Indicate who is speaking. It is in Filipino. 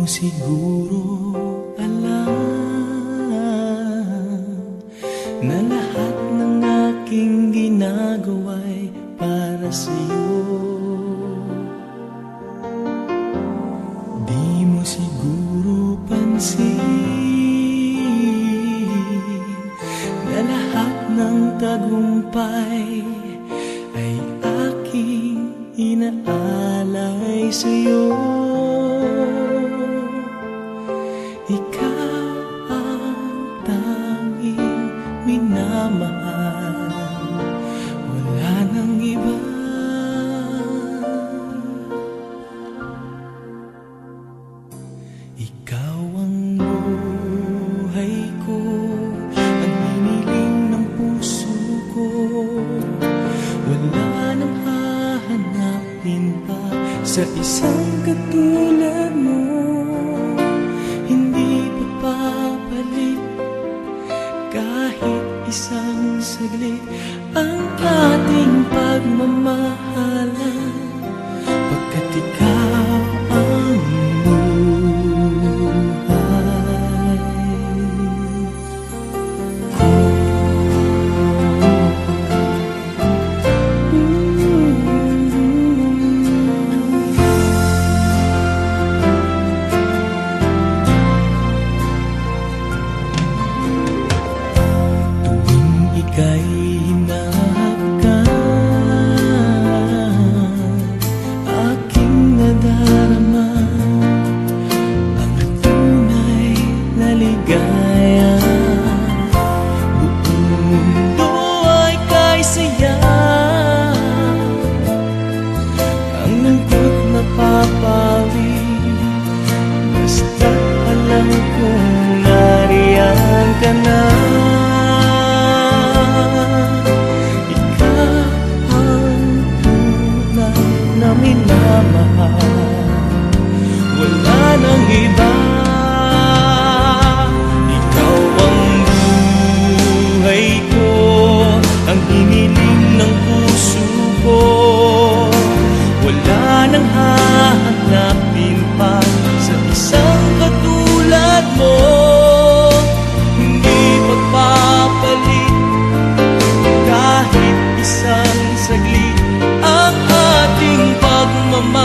Speaker 1: siguro alam na lahat ng aking ginagawa'y para sa'yo. Di mo siguro pansin na lahat ng tagumpay ay aking inaalay sa'yo. Ikaw ang tanging minamahal, wala nang iba. Ikaw ang buhay ko, ang hiniling ng puso ko. Wala nang hahanapin pa sa isang katulad mo. Hindi papapalit kahit isang saglit ang ating pagmamahalan, pagkat ikaw ang buhay. Tuwing ika'y hinahap ka, aking nadarama ang tunay na ligaya. Buong mundo ay kay saya, ang lungkot napapawi, basta't alam kong nariyan ka na. Ikaw ang tunay na minamahal, wala nang iba. Ikaw ang buhay ko, ang hiniling ng puso ko. Wala nang hahanapin pa sa isang katulad mo. Hindi magpapalit kahit isang saglit ang ating pagmamahal.